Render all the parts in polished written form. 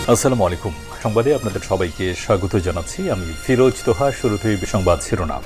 আসসালামু আলাইকুম। সংবাদে আপনাদের সবাইকে স্বাগত জানাচ্ছি। আমি ফিরোজ তোহা। শুরুতেই সংবাদ শিরোনাম।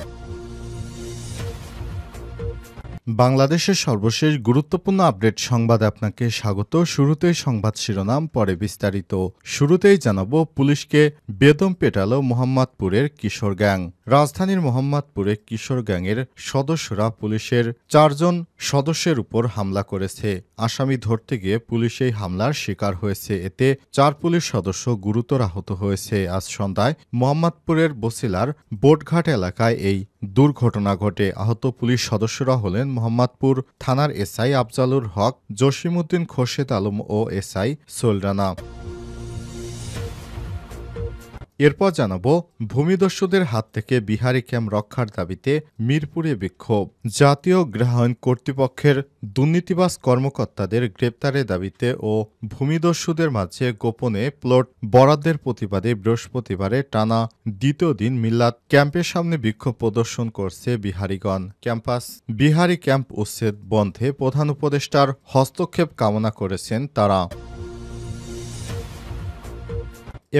বাংলাদেশের সর্বশেষ গুরুত্বপূর্ণ আপডেট সংবাদে আপনাকে স্বাগত। শুরুতেই সংবাদ শিরোনাম, পরে বিস্তারিত। শুরুতেই জানাবো, পুলিশকে বেদম পেটালো মোহাম্মদপুরের কিশোর গ্যাং। রাজধানীর মোহাম্মদপুরে কিশোর গ্যাংয়ের সদস্যরা পুলিশের ৪ জন সদস্যের উপর হামলা করেছে। আসামি ধরতে গিয়ে পুলিশ এই হামলার শিকার হয়েছে। এতে ৪ পুলিশ সদস্য গুরুতর আহত হয়েছে। আজ সন্ধ্যায় মোহাম্মদপুরের বছিলার বোটঘাট এলাকায় এই দুর্ঘটনা ঘটে। আহত পুলিশ সদস্যরা হলেন মোহাম্মদপুর থানার এসআই আফজালুর হক, জসিমউদ্দিন খোরশেদ আলম ও এসআই সোহেল রানা। এরপর জানাবো, ভূমিদস্যুদের হাত থেকে বিহারি ক্যাম্প রক্ষার দাবিতে মিরপুরে বিক্ষোভ। জাতীয় গৃহায়ণ কর্তৃপক্ষের দুর্নীতিবাজ কর্মকর্তাদের গ্রেপ্তারের দাবিতে ও ভূমিদস্যুদের মাঝে গোপনে প্লট বরাদ্দের প্রতিবাদে বৃহস্পতিবারে টানা দ্বিতীয় দিন মিল্লাত ক্যাম্পের সামনে বিক্ষোভ প্রদর্শন করছে বিহারিগণ। বিহারি ক্যাম্প উচ্ছেদ বন্ধে প্রধান উপদেষ্টার হস্তক্ষেপ কামনা করেছেন তারা।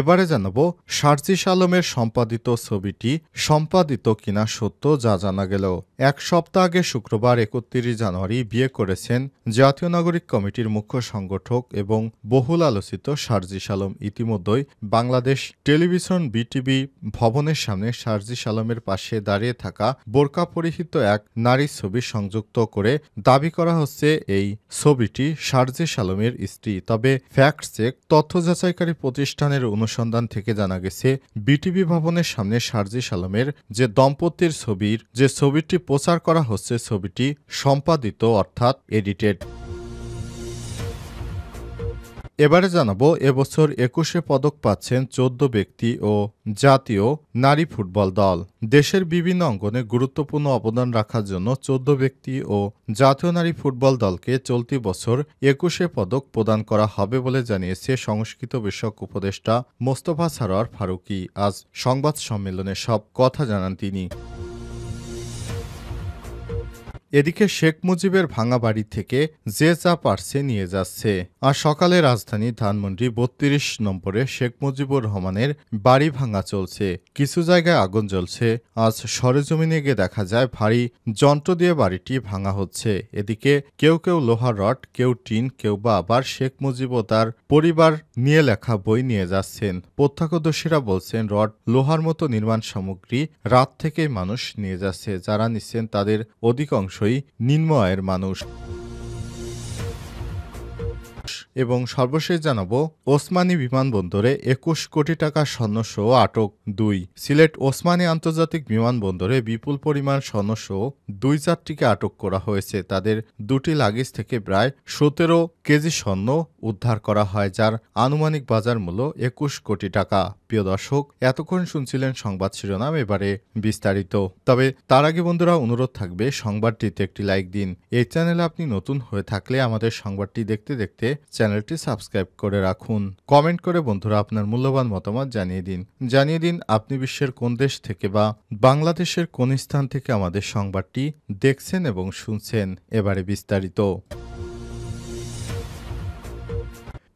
এবারে জানাবো, সার্জিস আলমের সম্পাদিত ছবিটি সম্পাদিত কিনা সত্য যা জানা গেল। এক সপ্তাহ আগে শুক্রবার ৩১ জানুয়ারি বিয়ে করেছেন জাতীয় নাগরিক কমিটির মুখ্য সংগঠক এবং বহুল আলোচিত সার্জিস আলম। ইতিমধ্যেই বাংলাদেশ টেলিভিশন বিটিভি ভবনের সামনে সার্জিস আলমের পাশে দাঁড়িয়ে থাকা বোরকা পরিহিত এক নারীর ছবি সংযুক্ত করে দাবি করা হচ্ছে এই ছবিটি সার্জিস আলমের স্ত্রী। তবে ফ্যাক্ট চেক তথ্য যাচাইকারী প্রতিষ্ঠানের অনুসন্ধান থেকে জানা গেছে, বিটিভি ভবনের সামনে সার্জিস আলমের যে দম্পতির যে ছবিটি প্রচার করা হচ্ছে, ছবিটি সম্পাদিত অর্থাৎ এডিটেড। এবারে জানাবো, এবছর ২১ পদক পাচ্ছেন ১৪ ব্যক্তি ও জাতীয় নারী ফুটবল দল। দেশের বিভিন্ন অঙ্গনে গুরুত্বপূর্ণ অবদান রাখার জন্য ১৪ ব্যক্তি ও জাতীয় নারী ফুটবল দলকে চলতি বছর ২১ পদক প্রদান করা হবে বলে জানিয়েছে সংস্কৃত বিষয়ক উপদেষ্টা মোস্তফা সরোয়ার ফারুকী। আজ সংবাদ সম্মেলনে সব কথা জানান তিনি। এদিকে শেখ মুজিবের ভাঙা বাড়ি থেকে যে যা পারছে নিয়ে যাচ্ছে। আর সকালে রাজধানী ধানমন্ডি ৩২ নম্বরে শেখ মুজিবুর রহমানের বাড়ি ভাঙা চলছে। কিছু জায়গায় আগুন জ্বলছে। আজ সরেজমিনে গিয়ে দেখা যায় ভারী যন্ত্র দিয়ে বাড়িটি ভাঙা হচ্ছে। এদিকে কেউ কেউ লোহার রড, কেউ টিন, কেউ বা আবার শেখ মুজিব ও তার পরিবার নিয়ে লেখা বই নিয়ে যাচ্ছেন। প্রত্যক্ষদর্শীরা বলছেন, রড, লোহার মতো নির্মাণ সামগ্রী রাত থেকেই মানুষ নিয়ে যাচ্ছে। যারা নিচ্ছেন তাদের অধিকাংশই নিম্ন আয়ের মানুষ। এবং সর্বশেষ জানাবো, ওসমানী বিমানবন্দরে ২১ কোটি টাকা স্বর্ণসহ আটক ২। সিলেট ওসমানী আন্তর্জাতিক বিমানবন্দরে বিপুল পরিমাণ স্বর্ণসহ ২ যাত্রীকে আটক করা হয়েছে। তাদের দুটি লাগেজ থেকে প্রায় ১৭ কেজি স্বর্ণ উদ্ধার করা হয়, যার আনুমানিক বাজার মূল্য ২১ কোটি টাকা। প্রিয় দর্শক, এতক্ষণ শুনছিলেন সংবাদ শিরোনাম, এবারে বিস্তারিত। তবে তার আগে বন্ধুরা, অনুরোধ থাকবে সংবাদটিতে একটি লাইক দিন। এই চ্যানেলে আপনি নতুন হয়ে থাকলে আমাদের সংবাদটি দেখতে দেখতে চ্যানেলটি সাবস্ক্রাইব করে রাখুন। কমেন্ট করে বন্ধুরা আপনার মূল্যবান মতামত জানিয়ে দিন আপনি বিশ্বের কোন দেশ থেকে বা বাংলাদেশের কোন স্থান থেকে আমাদের সংবাদটি দেখছেন এবং শুনছেন। এবারে বিস্তারিত।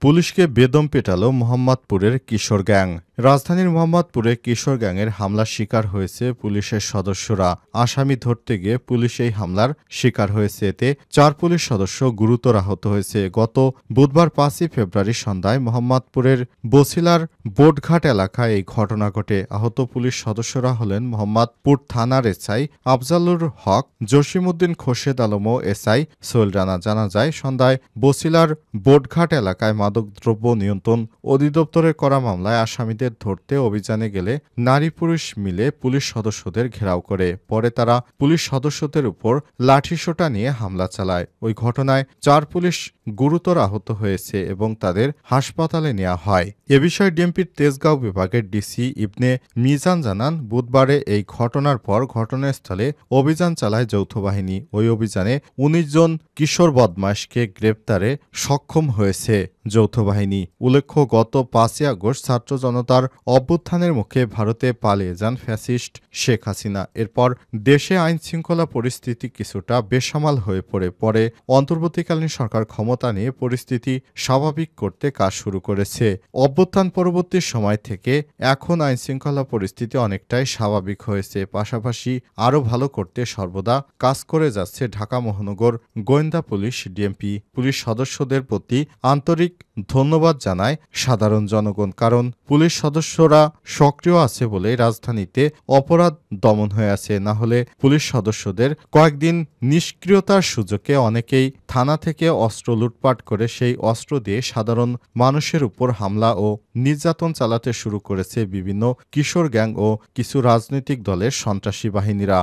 পুলিশকে বেদম পেটালো মোহাম্মদপুরের কিশোর গ্যাং। রাজধানীর মোহাম্মদপুরে কিশোর গ্যাংয়ের হামলার শিকার হয়েছে পুলিশের সদস্যরা। আসামি ধরতে গিয়ে পুলিশ এই হামলার শিকার হয়েছে। এতে ৪ পুলিশ সদস্য গুরুতর আহত হয়েছে। গত বুধবার ৫ই ফেব্রুয়ারি সন্ধ্যায় মোহাম্মদপুরের বছিলার বোটঘাট এলাকায় এই ঘটনা ঘটে। আহত পুলিশ সদস্যরা হলেন মোহাম্মদপুর থানার এসআই আফজালুর হক, জসিমউদ্দিন খোরশেদ আলম ও এসআই সোহেল রানা। জানা যায়, সন্ধ্যায় বছিলার বোটঘাট এলাকায় মাদকদ্রব্য নিয়ন্ত্রণ অধিদপ্তরের করা মামলায় আসামিদের ধরতে অভিযানে গেলে নারী পুরুষ মিলে পুলিশ সদস্যদের ঘেরাও করে। পরে তারা পুলিশ সদস্যদের উপর লাঠিসোঁটা নিয়ে হামলা চালায়। ওই ঘটনায় ৪ পুলিশ গুরুতর আহত হয়েছে এবং তাদের হাসপাতালে নেওয়া হয়। এ বিষয়ে ডিএমপির তেজগাঁও বিভাগের ডিসি ইবনে মিজান জানান, বুধবারে এই ঘটনার পর ঘটনাস্থলে অভিযান চালায় যৌথ বাহিনী। ওই অভিযানে ১৯ জন কিশোর বদমাশকে গ্রেপ্তারে সক্ষম হয়েছে যৌথ বাহিনী। উল্লেখ্য, গত 5ই আগস্ট ছাত্র জনতার অভ্যুত্থানের মুখে ভারতে পালিয়ে যান ফ্যাসিস্ট শেখ হাসিনা। এরপর দেশে আইন শৃঙ্খলা পরিস্থিতি কিছুটা বেসামাল হয়ে পড়ে। পরে অন্তর্বর্তীকালীন সরকার ক্ষমতা ক্ষমতা নিয়ে পরিস্থিতি স্বাভাবিক করতে কাজ শুরু করেছে। অভ্যুত্থান পরবর্তী সময় থেকে এখন আইনশৃঙ্খলা পরিস্থিতি অনেকটাই স্বাভাবিক হয়েছে। পাশাপাশি আরও ভালো করতে সর্বদা কাজ করে যাচ্ছে ঢাকা মহানগর গোয়েন্দা পুলিশ ডিএমপি। পুলিশ সদস্যদের প্রতি আন্তরিক ধন্যবাদ জানায় সাধারণ জনগণ, কারণ পুলিশ সদস্যরা সক্রিয় আছে বলে রাজধানীতে অপরাধ দমন হয়ে আছে। না হলে পুলিশ সদস্যদের কয়েকদিন নিষ্ক্রিয়তার সুযোগে অনেকেই থানা থেকে অস্ত্র লুটপাট করে সেই অস্ত্র দিয়ে সাধারণ মানুষের উপর হামলা ও নির্যাতন চালাতে শুরু করেছে বিভিন্ন কিশোর গ্যাং ও কিছু রাজনৈতিক দলের সন্ত্রাসী বাহিনীরা।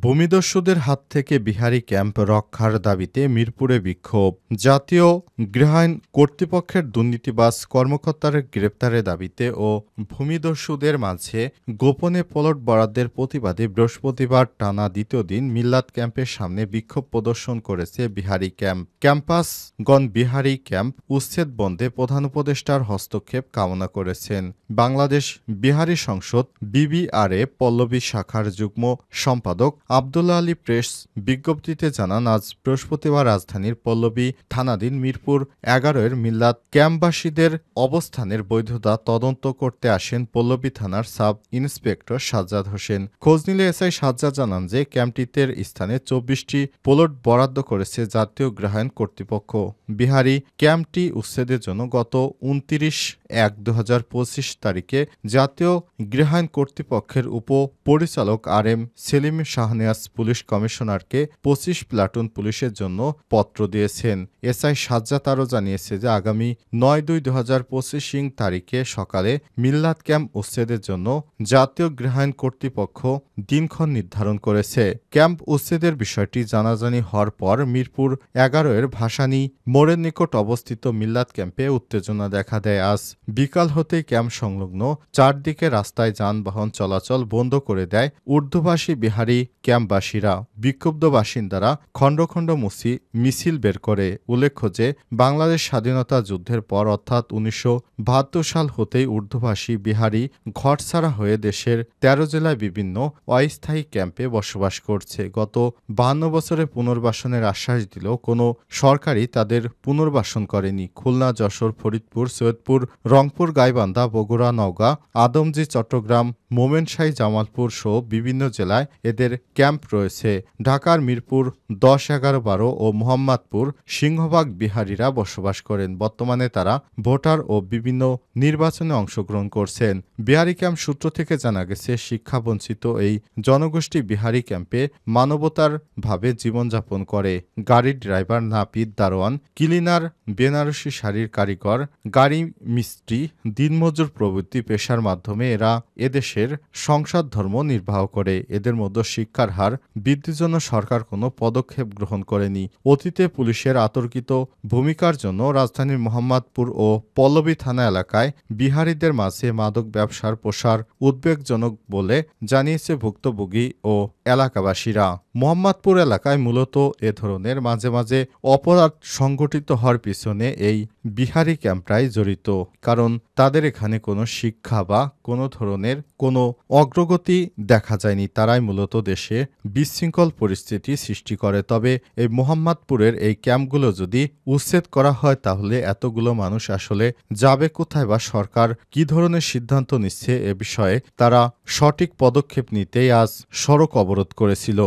ভূমিদস্যুদের হাত থেকে বিহারি ক্যাম্প রক্ষার দাবিতে মিরপুরে বিক্ষোভ। জাতীয় গৃহায়ণ কর্তৃপক্ষের দুর্নীতিবাজ কর্মকর্তার গ্রেপ্তারের দাবিতে ও ভূমিদস্যুদের মাঝে গোপনে প্লট বরাদ্দের প্রতিবাদে বৃহস্পতিবার টানা দ্বিতীয় দিন মিল্লাত ক্যাম্পের সামনে বিক্ষোভ প্রদর্শন করেছে বিহারি ক্যাম্প। ক্যাম্পাসগণ বিহারি ক্যাম্প উচ্ছেদ বন্ধে প্রধান উপদেষ্টার হস্তক্ষেপ কামনা করেছেন। বাংলাদেশ বিহারি সংসদ বিবিআরএ পল্লবী শাখার যুগ্ম সম্পাদক আব্দুল্লাহ আলী প্রেস বিজ্ঞপ্তিতে জানান, আজ বৃহস্পতিবার রাজধানীর পল্লবী থানাধীন মিরপুর 11-এর মিল্লাত ক্যাম্পবাসীদের অবস্থানের বৈধতা তদন্ত করতে আসেন পল্লবী থানার সাব ইন্সপেক্টর সাজ্জাদ হোসেন। খোঁজ নিলে এসআই সাজ্জাদ জানান যে ক্যাম্পটিতে স্থানে 24টি প্লট বরাদ্দ করেছে জাতীয় গৃহায়ণ কর্তৃপক্ষ। বিহারি ক্যাম্পটি উচ্ছেদের জন্য গত 29/1/2025 তারিখে জাতীয় গৃহায়ণ কর্তৃপক্ষের উপপরিচালক আর.এম. সেলিম শাহনেওয়াজ পুলিশ কমিশনারকে 25 প্লাটুন পুলিশের জন্য পত্র দিয়েছেন। এসআই সাজ্জাদ আরও জানিয়েছে যে আগামী 9/2/2025 তারিখে সকালে মিল্লাত ক্যাম্প উচ্ছেদের জন্য জাতীয় গৃহায়ণ কর্তৃপক্ষ দিনক্ষণ নির্ধারণ করেছে। ক্যাম্প উচ্ছেদের বিষয়টি জানাজানি হওয়ার পর মিরপুর 11-এর ভাসানী মোড়ের নিকট অবস্থিত মিল্লাত ক্যাম্পে উত্তেজনা দেখা দেয়। আজ বিকাল হতেই ক্যাম্প সংলগ্ন চারদিকে রাস্তায় যানবাহন চলাচল বন্ধ করে দেয় উর্দুভাষী বিহারি ক্যাম্পবাসীরা। বিক্ষুব্ধ বাসিন্দারা খণ্ড খণ্ড মিছিল বের করে। উল্লেখ্য যে বাংলাদেশ স্বাধীনতা যুদ্ধের পর অর্থাৎ 1972 সাল হতেই উর্দুভাষী বিহারি ঘরছাড়া হয়ে দেশের 13 জেলায় বিভিন্ন অস্থায়ী ক্যাম্পে বসবাস করছে। গত 52 বছরে পুনর্বাসনের আশ্বাস দিলেও কোনো সরকারই তাদের পুনর্বাসন করেনি। খুলনা, যশোর, ফরিদপুর, সৈয়দপুর, রংপুর, গাইবান্ধা, বগুড়া, নওগাঁ, আদমজী, চট্টগ্রাম, মোমেনশাহী, জামালপুর সহ বিভিন্ন জেলায় এদের ক্যাম্প রয়েছে। ঢাকার মিরপুর 10, 11, 12 ও মোহাম্মদপুর সিংহভাগ বিহারিরা বসবাস করেন। বর্তমানে তারা ভোটার ও বিভিন্ন নির্বাচনে অংশগ্রহণ করছেন। বিহারি ক্যাম্প সূত্র থেকে জানা গেছে, শিক্ষাবঞ্চিত এই জনগোষ্ঠী বিহারি ক্যাম্পে মানবতার ভাবে জীবনযাপন করে। গাড়ির ড্রাইভার, নাপিত, দারোয়ান, ক্লিনার, বেনারসি শাড়ির কারিগর, গাড়ি মিস্ত্রি, দিনমজুর প্রভৃতি পেশার মাধ্যমে এরা এদেশের সংসার ধর্ম নির্বাহ করে। এদের মধ্যে শিক্ষার হার বৃদ্ধির জন্য সরকার কোনো পদক্ষেপ গ্রহণ করেনি। অতীতে পুলিশের আতর্কিত ভূমিকার জন্য রাজধানীর মোহাম্মদপুর ও পল্লবী থানা এলাকায় বিহারিদের মাঝে মাদক ব্যবসার প্রসার উদ্বেগজনক বলে জানিয়েছে ভুক্তভোগী ও এলাকাবাসীরা। মোহাম্মদপুর এলাকায় মূলত এ ধরনের মাঝে মাঝে অপরাধ সংঘটিত হওয়ার পিছনে এই বিহারি ক্যাম্পরাই জড়িত, কারণ তাদের এখানে কোনো শিক্ষা বা কোনো ধরনের কোনো অগ্রগতি দেখা যায়নি। তারাই মূলত দেশে বিশৃঙ্খল পরিস্থিতি সৃষ্টি করে। তবে এই মোহাম্মদপুরের এই ক্যাম্পগুলো যদি উচ্ছেদ করা হয় তাহলে এতগুলো মানুষ আসলে যাবে কোথায় বা সরকার কি ধরনের সিদ্ধান্ত নিচ্ছে এ বিষয়ে তারা সঠিক পদক্ষেপ নিতেই আজ সড়ক অবরোধ করেছিল।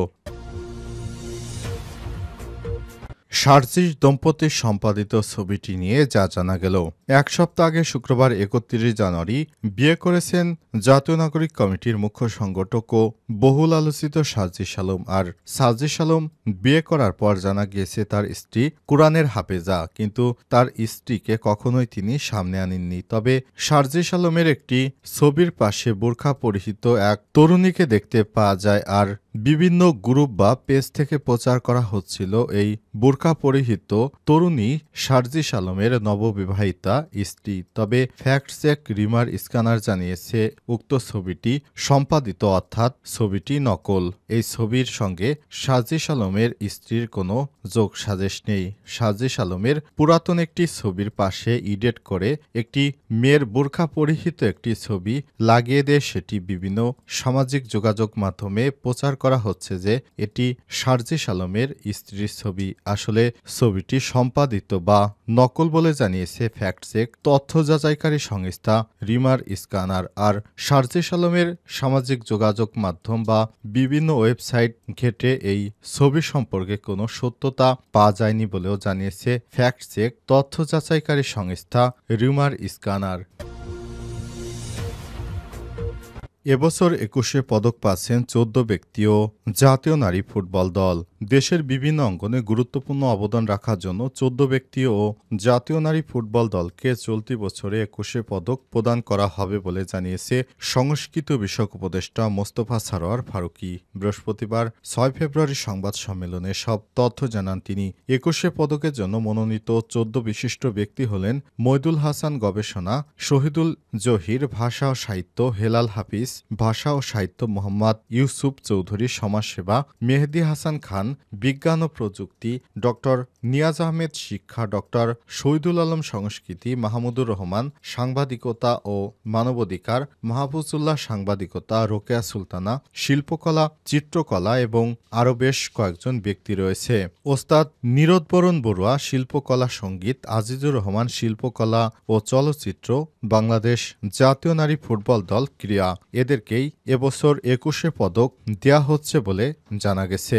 শারজিস দম্পতির সম্পাদিত ছবিটি নিয়ে যা জানা গেল। এক সপ্তাহ আগে শুক্রবার 31 জানুয়ারি বিয়ে করেছেন জাতীয় নাগরিক কমিটির মুখ্য সংগঠক ও বহুল আলোচিত সার্জিস আলম। আর সার্জিস আলম বিয়ে করার পর জানা গিয়েছে তার স্ত্রী কোরআনের হাফেজা, কিন্তু তার স্ত্রীকে কখনোই তিনি সামনে আনেননি। তবে সার্জিস আলমের একটি ছবির পাশে বোরখা পরিহিত এক তরুণীকে দেখতে পাওয়া যায়। আর বিভিন্ন গ্রুপ বা পেজ থেকে প্রচার করা হচ্ছিল এই বোরকা পরিহিত তরুণী সার্জিস আলমের নববিবাহিতা স্ত্রী। তবে ফ্যাক্ট চেক রিমার স্ক্যানার জানিয়েছে উক্ত ছবিটি সম্পাদিত, অর্থাৎ ছবিটি নকল। এই ছবির সঙ্গে সার্জিস আলমের স্ত্রীর কোনো যোগ সাজেশ নেই। সার্জিস আলমের পুরাতন একটি ছবির পাশে এডিট করে একটি মেয়ের বোরকা পরিহিত একটি ছবি লাগিয়ে দিয়ে সেটি বিভিন্ন সামাজিক যোগাযোগ মাধ্যমে প্রচার করা করা হচ্ছে যে এটি সার্জিস আলমের স্ত্রীর ছবি। আসলে ছবিটি সম্পাদিত বা নকল বলে জানিয়েছে ফ্যাক্ট চেক তথ্য যাচাইকারী সংস্থা রিমার স্ক্যানার। আর সার্জিস আলমের সামাজিক যোগাযোগ মাধ্যম বা বিভিন্ন ওয়েবসাইট ঘেঁটে এই ছবি সম্পর্কে কোনো সত্যতা পাওয়া যায়নি বলেও জানিয়েছে ফ্যাক্ট চেক তথ্য যাচাইকারী সংস্থা রিমার স্ক্যানার। এবছর ২১শে পদক পাচ্ছেন ১৪ ব্যক্তি ও জাতীয় নারী ফুটবল দল। দেশের বিভিন্ন অঙ্গনে গুরুত্বপূর্ণ অবদান রাখার জন্য ১৪ ব্যক্তি ও জাতীয় নারী ফুটবল দলকে চলতি বছরে ২১শে পদক প্রদান করা হবে বলে জানিয়েছে সংস্কৃতি বিষয়ক উপদেষ্টা মোস্তফা সারোয়ার ফারুকী। বৃহস্পতিবার ৬ ফেব্রুয়ারি সংবাদ সম্মেলনে সব তথ্য জানান তিনি। ২১শে পদকের জন্য মনোনীত ১৪ বিশিষ্ট ব্যক্তি হলেন মইদুল হাসান গবেষণা, শহীদুল জহির ভাষা ও সাহিত্য, হেলাল হাফিজ ভাষা ও সাহিত্য, মোহাম্মদ ইউসুফ চৌধুরী সমাজসেবা, মেহেদী হাসান খান বিজ্ঞান ও প্রযুক্তি, ডক্টর নিয়াজ আহমেদ শিক্ষা, ডক্টর শহীদুল আলম সংস্কৃতি, মাহমুদুর রহমান সাংবাদিকতা ও মানবাধিকার, মাহফুজুল্লাহ সাংবাদিকতা, রোকেয়া সুলতানা শিল্পকলা চিত্রকলা এবং আরও বেশ কয়েকজন ব্যক্তি রয়েছে। ওস্তাদ নীরদবরণ বড়ুয়া শিল্পকলা সঙ্গীত, আজিজুর রহমান শিল্পকলা ও চলচ্চিত্র, বাংলাদেশ জাতীয় নারী ফুটবল দল ক্রীড়া। এদেরকেই এবছর ২১শে পদক দেয়া হচ্ছে বলে জানা গেছে।